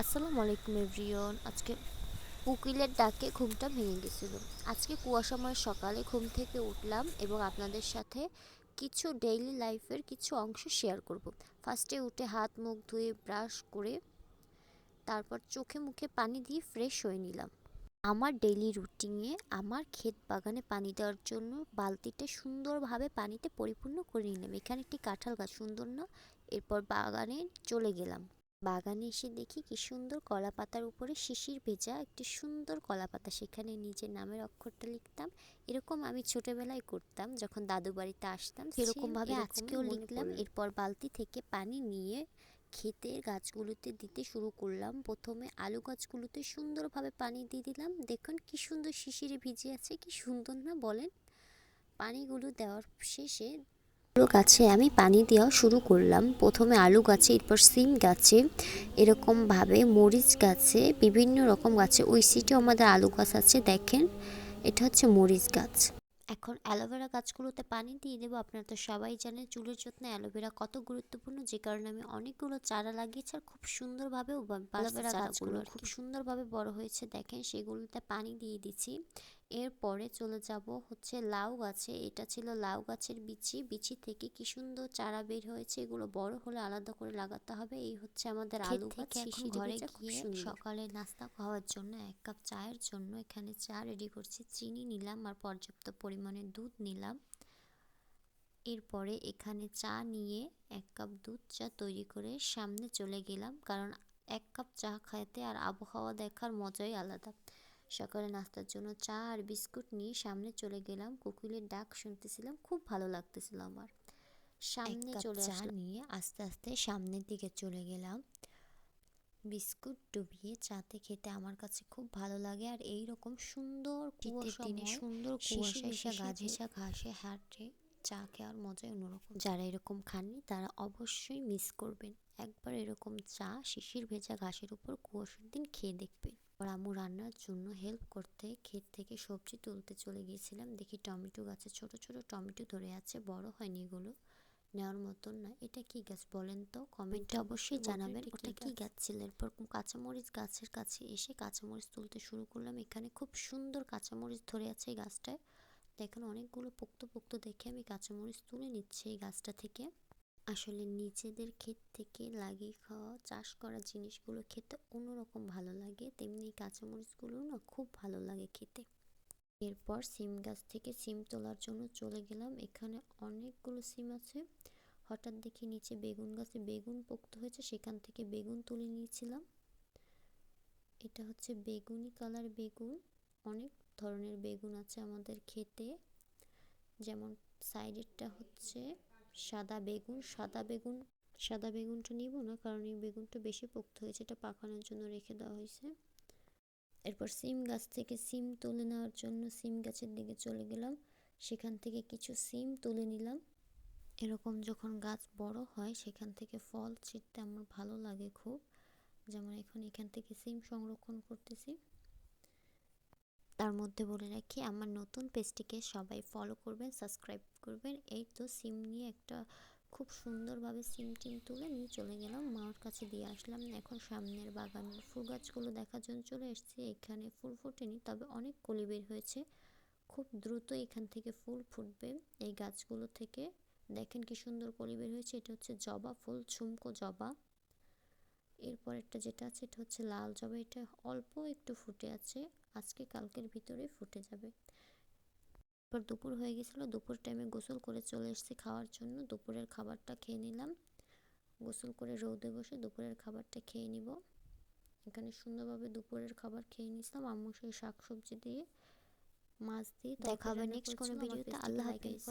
আসসালামু আলাইকুম এভরিওয়ান। আজকে কোকিলের ডাকে ঘুমটা ভেঙে গেছিল। আজকে কুয়াশাময় সকালে ঘুম থেকে উঠলাম এবং আপনাদের সাথে কিছু ডেইলি লাইফের কিছু অংশ শেয়ার করব। ফার্স্টে উঠে হাত মুখ ধুয়ে ব্রাশ করে তারপর চোখে মুখে পানি দিয়ে ফ্রেশ হয়ে নিলাম। আমার ডেইলি রুটিনে আমার ক্ষেত বাগানে পানি দেওয়ার জন্য বালতিটা সুন্দরভাবে পানিতে পরিপূর্ণ করে নিলাম। এখানে একটি কাঁঠাল গাছ, সুন্দর না? এরপর বাগানে চলে গেলাম। বাগানে এসে দেখি কি সুন্দর কলা পাতার উপরে শিশির ভেজা একটি সুন্দর কলা পাতা, সেখানে নিজের নামের অক্ষরটা লিখতাম। এরকম আমি ছোটবেলায় করতাম যখন দাদু বাড়িতে আসতাম, সেরকম ভাবে আজকেও লিখলাম। এরপর বালতি থেকে পানি নিয়ে ক্ষেতের গাছগুলোতে দিতে শুরু করলাম। প্রথমে আলু গাছগুলোতে সুন্দরভাবে পানি দিয়ে দিলাম। দেখুন কি সুন্দর শিশিরে ভিজে আছে, কি সুন্দর না বলেন? পানিগুলো দেওয়ার শেষে গাছে আমি পানি দেওয়া শুরু করলাম। প্রথমে আলু গাছে, এরপর সিম গাছে, এরকমভাবে মরিচ গাছে, বিভিন্ন রকম গাছে। ওই সিটেও আমাদের আলু গাছ আছে, দেখেন এটা হচ্ছে মরিচ গাছ। এখন অ্যালোভেরা গাছগুলোতে পানি দিয়ে দেবো। আপনারা তো সবাই জানেন চুলের যত্নে অ্যালোভেরা কত গুরুত্বপূর্ণ, যে কারণে আমি অনেকগুলো চারা লাগিয়েছি আর খুব সুন্দরভাবে অ্যালোভেরা গাছগুলো খুব সুন্দরভাবে বড় হয়েছে, দেখেন সেগুলোতে পানি দিয়ে দিচ্ছি। এরপরে চলে যাব হচ্ছে লাউ গাছে। এটা ছিল লাউ গাছের বিচি, বিচি থেকে কি সুন্দর চারা বের হয়েছে। এগুলো বড় হলে আলাদা করে লাগাতে হবে। এই হচ্ছে আমাদের আলু গাছ। এখন ঘরে গিয়ে সকালে নাস্তা খাওয়ার জন্য 1 কাপ চায়ের জন্য এখানে চা রেডি করছি। চিনি নিলাম আর পর্যাপ্ত পরিমাণে দুধ নিলাম। এরপরে এখানে চা নিয়ে 1 কাপ দুধ চা তৈরি করে সামনে চলে গেলাম, কারণ 1 কাপ চা খাইতে আর আবহাওয়া দেখার মজাই আলাদা। সকালে নাস্তার জন্য চা আর বিস্কুট নিয়ে সামনে চলে গেলাম। কোকিলের ডাক শুনতেছিলাম, খুব ভালো লাগতেছিল আমার। সামনে চলে চা নিয়ে আস্তে আস্তে সামনের দিকে চলে গেলাম। বিস্কুট ডুবিয়ে চাতে খেতে আমার কাছে খুব ভালো লাগে। আর এই রকম সুন্দর শীতের দিনে সুন্দর কুয়াশা ঘেঁষা ঘাসে হাঁটে চা খাওয়ার মজাই অন্যরকম। যারা এরকম খাননি তারা অবশ্যই মিস করবেন। একবার এরকম চা শিশির ভেজা ঘাসের উপর কুয়াশার দিন খেয়ে দেখবেন। আর আম্মু রান্নার জন্য হেল্প করতে ক্ষেত থেকে সবজি তুলতে চলে গিয়েছিলাম। দেখি টমেটো গাছে ছোট ছোট টমেটো ধরে আছে, বড় হয়নি এগুলো, নেওয়ার মতন না। এটা কি গাছ বলেন তো? কমেন্টে অবশ্যই জানাবেন ওটা কি গাছ ছিল। এরপর কাঁচামরিচ গাছের কাছে এসে কাঁচামরিচ তুলতে শুরু করলাম। এখানে খুব সুন্দর কাঁচামরিচ ধরে আছে এই গাছটায়, দেখেন অনেকগুলো পোক্ত পোক্ত দেখে আমি কাঁচামরিচ তুলে নিচ্ছি এই গাছটা থেকে। আসলে নিজেদের ক্ষেত থেকে লাগিয়ে খাওয়া চাষ করা জিনিসগুলো খেতে অন্যরকম ভালো লাগে, তেমনি কাঁচামরিচগুলো না খুব ভালো লাগে খেতে। এরপর সিম গাছ থেকে সিম তোলার জন্য চলে গেলাম। এখানে অনেকগুলো সিম আছে। হঠাৎ দেখি নিচে বেগুন গাছে বেগুন পোক্ত হয়েছে, সেখান থেকে বেগুন তুলে নিয়েছিলাম। এটা হচ্ছে বেগুনি কালার বেগুন। অনেক ধরনের বেগুন আছে আমাদের ক্ষেতে, যেমন সাইডেরটা হচ্ছে সাদা বেগুন। সাদা বেগুনটা নিব না, কারণ এই বেগুনটা বেশি পোক্ত হয়েছে, এটা পাকানোর জন্য রেখে দেওয়া হয়েছে। এরপর সিম গাছ থেকে সিম তুলে নেওয়ার জন্য সিম গাছের দিকে চলে গেলাম। সেখান থেকে কিছু সিম তুলে নিলাম। এরকম যখন গাছ বড় হয় সেখান থেকে ফল ছিঁড়তে আমার ভালো লাগে খুব। যেমন এখন এখান থেকে সিম সংরক্ষণ করতেছি। তার মধ্যে বলে রাখি, আমার নতুন পেজটিকে সবাই ফলো করবেন, সাবস্ক্রাইব করবেন। এই তো সিম নিয়ে একটা খুব সুন্দরভাবে সিম টিম তুলে নিয়ে চলে গেলাম, মার কাছে দিয়ে আসলাম। এখন সামনের বাগানের ফুল গাছগুলো দেখার জন্য চলে এসেছি। এখানে ফুল ফোটেনি, তবে অনেক কলি বের হয়েছে। খুব দ্রুত এখান থেকে ফুল ফুটবে এই গাছগুলো থেকে। দেখেন কি সুন্দর কলি বের হয়েছে। এটা হচ্ছে জবা ফুল, ঝুমকো জবা। এরপর একটা যেটা আছে এটা হচ্ছে লাল জবা, এটা অল্প একটু ফুটে আছে, আজকে কালকের ভিতরে ফুটে যাবে। এরপর দুপুর হয়ে গেছিলো, দুপুর টাইমে গোসল করে চলে এসেছি খাওয়ার জন্য। দুপুরের খাবারটা খেয়ে নিলাম। গোসল করে রোদে বসে দুপুরের খাবারটা খেয়ে নিব। এখানে সুন্দরভাবে দুপুরের খাবার খেয়ে নিয়েছিলাম আম্মু সেই শাকসবজি দিয়ে, মাছ দিয়ে। দেখা হবে নেক্সট কোনো ভিডিওতে। আল্লাহ হাফেজ।